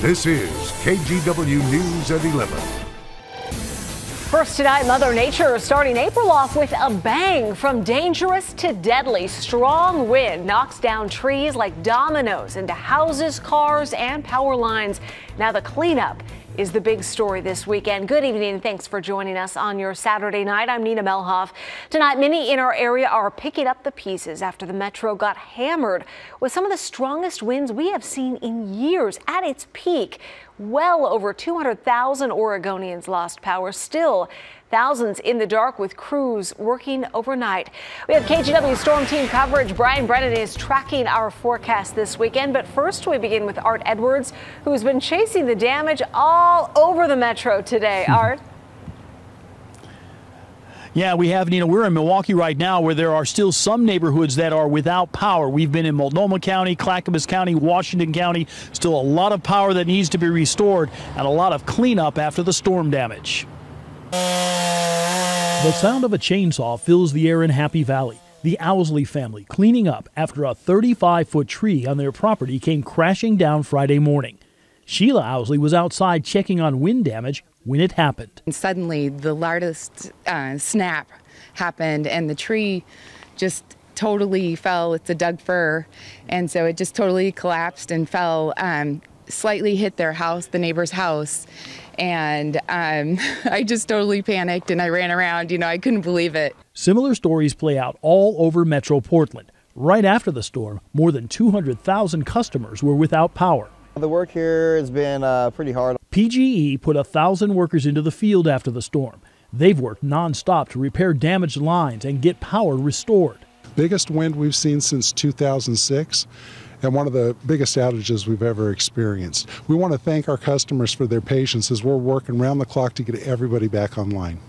This is KGW News at 11. First tonight, Mother Nature is starting April off with a bang. From dangerous to deadly, strong wind knocks down trees like dominoes into houses, cars, and power lines. Now the cleanup is the big story this weekend. Good evening and thanks for joining us on your Saturday night. I'm Nina Melhoff. Tonight, many in our area are picking up the pieces after the metro got hammered with some of the strongest winds we have seen in years. At its peak, well over 200,000 Oregonians lost power. Still, thousands in the dark with crews working overnight. We have KGW Storm Team coverage. Brian Brennan is tracking our forecast this weekend. But first, we begin with Art Edwards, who's been chasing the damage all over the metro today. Art? Yeah, we have, Nina. We're in Milwaukee right now where there are still some neighborhoods that are without power. We've been in Multnomah County, Clackamas County, Washington County. Still a lot of power that needs to be restored and a lot of cleanup after the storm damage. The sound of a chainsaw fills the air in Happy Valley. The Owsley family cleaning up after a 35-foot tree on their property came crashing down Friday morning. Sheila Owsley was outside checking on wind damage when it happened. And suddenly the largest snap happened and the tree just totally fell. It's a Doug fir, and so it just totally collapsed and fell, slightly hit their house, the neighbor's house. And I just totally panicked and I ran around. I couldn't believe it. Similar stories play out all over Metro Portland. Right after the storm, more than 200,000 customers were without power. The work here has been pretty hard. PGE put 1,000 workers into the field after the storm. They've worked nonstop to repair damaged lines and get power restored. Biggest wind we've seen since 2006 and one of the biggest outages we've ever experienced. We want to thank our customers for their patience as we're working round the clock to get everybody back online.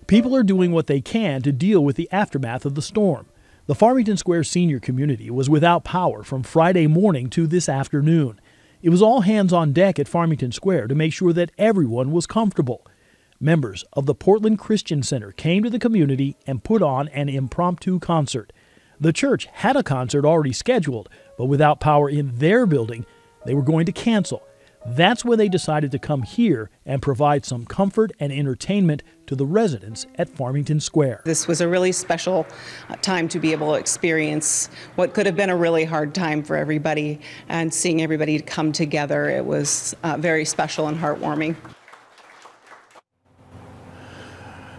People are doing what they can to deal with the aftermath of the storm. The Farmington Square senior community was without power from Friday morning to this afternoon. It was all hands on deck at Farmington Square to make sure that everyone was comfortable. Members of the Portland Christian Center came to the community and put on an impromptu concert. The church had a concert already scheduled, but without power in their building, they were going to cancel. That's when they decided to come here and provide some comfort and entertainment to the residents at Farmington Square. This was a really special time to be able to experience what could have been a really hard time for everybody, and seeing everybody come together, it was very special and heartwarming.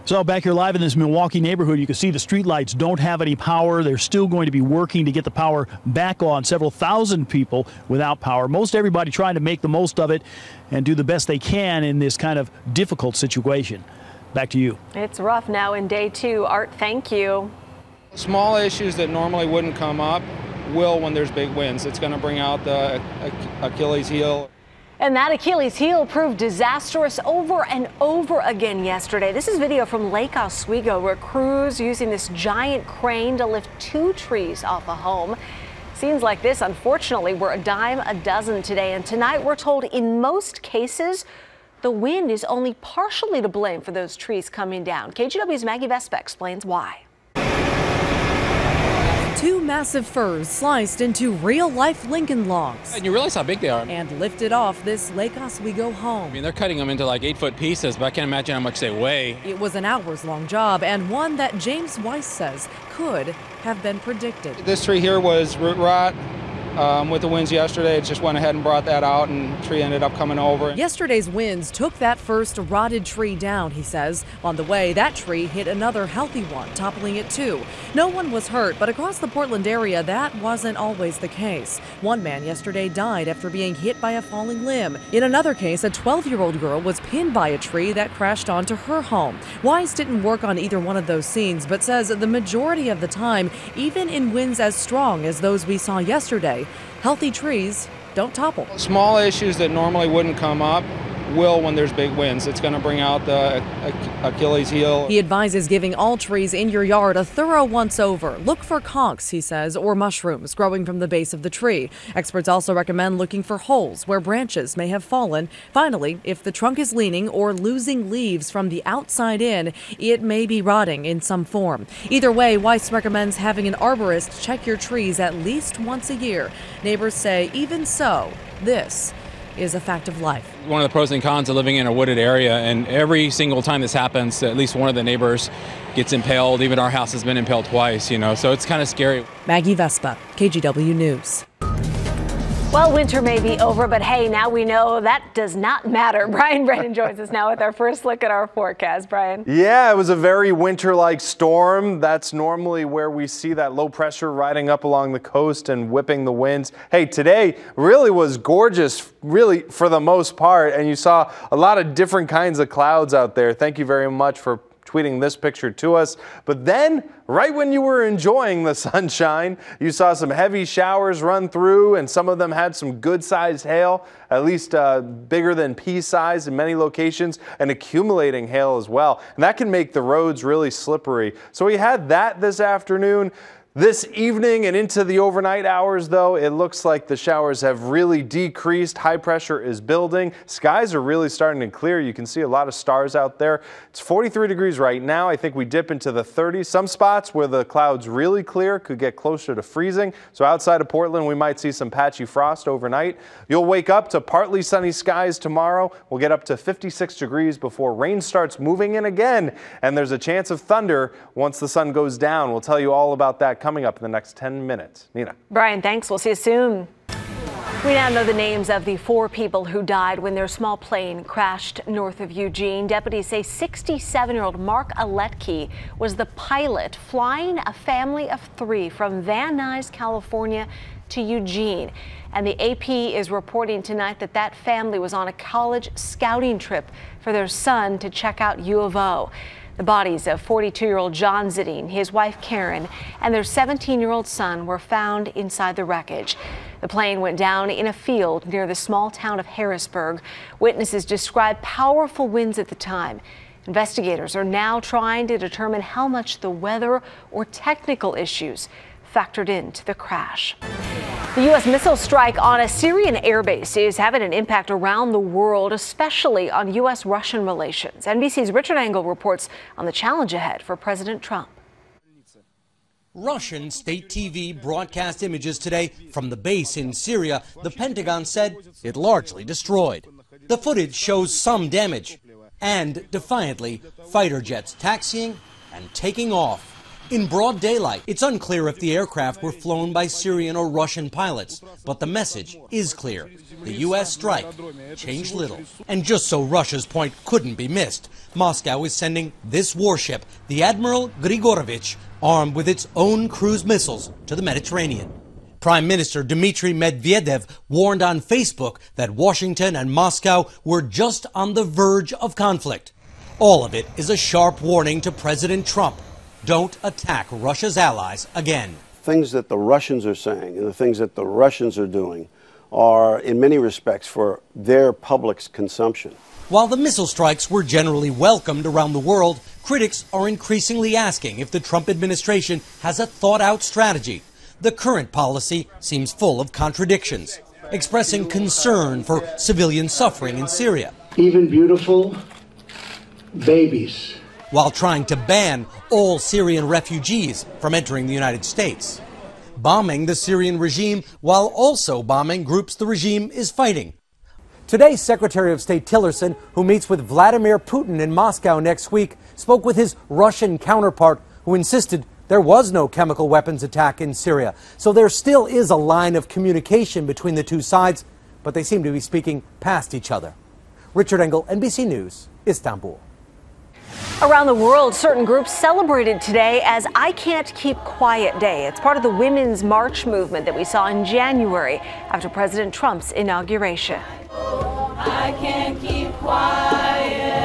So back here live in this Milwaukee neighborhood, you can see the streetlights don't have any power. They're still going to be working to get the power back on. Several thousand people without power. Most everybody trying to make the most of it and do the best they can in this kind of difficult situation. Back to you. It's rough now in day two. Art, thank you. Small issues that normally wouldn't come up will when there's big winds. It's going to bring out the Achilles heel. And that Achilles heel proved disastrous over and over again yesterday. This is video from Lake Oswego where crews using this giant crane to lift 2 trees off a home. Scenes like this, unfortunately, were a dime a dozen today. And tonight we're told in most cases, the wind is only partially to blame for those trees coming down. KGW's Maggie Vespa explains why. 2 massive firs sliced into real-life Lincoln logs. And you realize how big they are. And lifted off this Lake Oswego home. I mean, they're cutting them into like 8-foot pieces, but I can't imagine how much they weigh. It was an hours-long job, and one that James Weiss says could have been predicted. This tree here was root rot. With the winds yesterday, it just went ahead and brought that out, and the tree ended up coming over. Yesterday's winds took that first rotted tree down, he says. On the way, that tree hit another healthy one, toppling it too. No one was hurt, but across the Portland area, that wasn't always the case. One man yesterday died after being hit by a falling limb. In another case, a 12-year-old girl was pinned by a tree that crashed onto her home. Weiss didn't work on either one of those scenes, but says the majority of the time, even in winds as strong as those we saw yesterday, healthy trees don't topple. Small issues that normally wouldn't come up will when there's big winds. It's going to bring out the Achilles heel. He advises giving all trees in your yard a thorough once-over. Look for conchs, he says, or mushrooms growing from the base of the tree. Experts also recommend looking for holes where branches may have fallen. Finally, if the trunk is leaning or losing leaves from the outside in, it may be rotting in some form. Either way, Weiss recommends having an arborist check your trees at least once a year. Neighbors say, even so, this is a fact of life. One of the pros and cons of living in a wooded area, and every single time this happens, at least one of the neighbors gets impaled. Even our house has been impaled twice, so it's kind of scary. Maggie Vespa, KGW News. Well, winter may be over, but hey, now we know that does not matter. Brian Brennan joins us now with our first look at our forecast. Brian. Yeah, it was a very winter-like storm. That's normally where we see that low pressure riding up along the coast and whipping the winds. Hey, today really was gorgeous, really for the most part, and you saw a lot of different kinds of clouds out there. Thank you very much for tweeting this picture to us. But then, right when you were enjoying the sunshine, you saw some heavy showers run through, and some of them had some good-sized hail, at least bigger than pea-size in many locations, and accumulating hail as well. And that can make the roads really slippery. So we had that this afternoon. This evening and into the overnight hours, though, it looks like the showers have really decreased. High pressure is building. Skies are really starting to clear. You can see a lot of stars out there. It's 43 degrees right now. I think we dip into the 30s. Some spots where the clouds really clear could get closer to freezing. So outside of Portland, we might see some patchy frost overnight. You'll wake up to partly sunny skies tomorrow. We'll get up to 56 degrees before rain starts moving in again. And there's a chance of thunder once the sun goes down. We'll tell you all about that coming up in the next 10 minutes. Nina. Brian, thanks. We'll see you soon. We now know the names of the 4 people who died when their small plane crashed north of Eugene. Deputies say 67-year-old Mark Aletke was the pilot flying a family of 3 from Van Nuys, California to Eugene. And the AP is reporting tonight that that family was on a college scouting trip for their son to check out U of O. The bodies of 42-year-old John Zitting, his wife Karen, and their 17-year-old son were found inside the wreckage. The plane went down in a field near the small town of Harrisburg. Witnesses described powerful winds at the time. Investigators are now trying to determine how much the weather or technical issues factored into the crash. The U.S. missile strike on a Syrian airbase is having an impact around the world, especially on U.S.-Russian relations. NBC's Richard Engel reports on the challenge ahead for President Trump. Russian state TV broadcast images today from the base in Syria. The Pentagon said it largely destroyed. The footage shows some damage and, defiantly, fighter jets taxiing and taking off. In broad daylight, it's unclear if the aircraft were flown by Syrian or Russian pilots, but the message is clear. The U.S. strike changed little. And just so Russia's point couldn't be missed, Moscow is sending this warship, the Admiral Grigorovich, armed with its own cruise missiles, to the Mediterranean. Prime Minister Dmitry Medvedev warned on Facebook that Washington and Moscow were just on the verge of conflict. All of it is a sharp warning to President Trump. Don't attack Russia's allies again. Things that the Russians are saying and the things that the Russians are doing are, in many respects, for their public's consumption. While the missile strikes were generally welcomed around the world, critics are increasingly asking if the Trump administration has a thought-out strategy. The current policy seems full of contradictions, expressing concern for civilian suffering in Syria. Even beautiful babies. While trying to ban all Syrian refugees from entering the United States. Bombing the Syrian regime while also bombing groups the regime is fighting. Today, Secretary of State Tillerson, who meets with Vladimir Putin in Moscow next week, spoke with his Russian counterpart, who insisted there was no chemical weapons attack in Syria. So there still is a line of communication between the two sides, but they seem to be speaking past each other. Richard Engel, NBC News, Istanbul. Around the world, certain groups celebrated today as I Can't Keep Quiet Day. It's part of the Women's March movement that we saw in January after President Trump's inauguration. I can't keep quiet.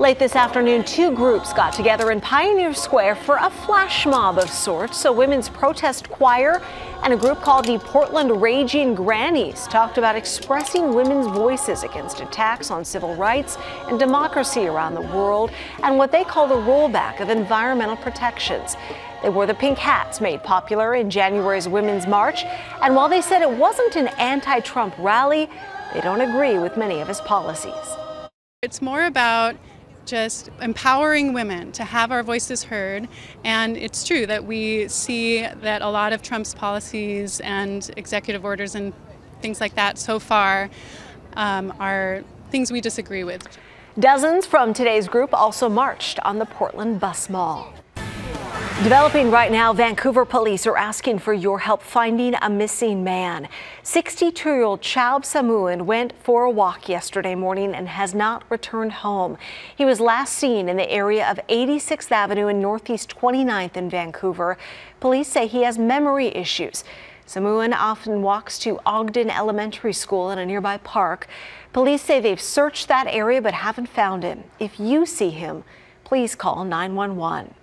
Late this afternoon, two groups got together in Pioneer Square for a flash mob of sorts. A women's protest choir and a group called the Portland Raging Grannies talked about expressing women's voices against attacks on civil rights and democracy around the world and what they call the rollback of environmental protections. They wore the pink hats made popular in January's Women's March, and while they said it wasn't an anti-Trump rally, they don't agree with many of his policies. It's more about just empowering women to have our voices heard, and it's true that we see that a lot of Trump's policies and executive orders and things like that so far are things we disagree with. Dozens from today's group also marched on the Portland Bus Mall. Developing right now, Vancouver police are asking for your help finding a missing man. 62-year-old Chaub Samuan went for a walk yesterday morning and has not returned home. He was last seen in the area of 86th Avenue and Northeast 29th in Vancouver. Police say he has memory issues. Samuan often walks to Ogden Elementary School in a nearby park. Police say they've searched that area but haven't found him. If you see him, please call 911.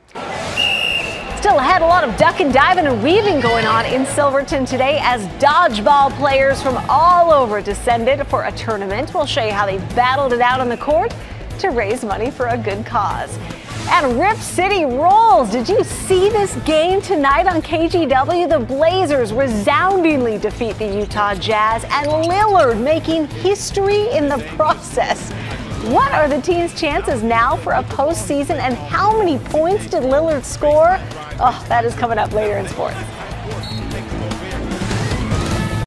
Still ahead, a lot of duck and diving and weaving going on in Silverton today as dodgeball players from all over descended for a tournament. We'll show you how they battled it out on the court to raise money for a good cause. And Rip City rolls. Did you see this game tonight on KGW? The Blazers resoundingly defeat the Utah Jazz, and Lillard making history in the process. What are the team's chances now for a postseason, and how many points did Lillard score? Oh, that is coming up later in sports.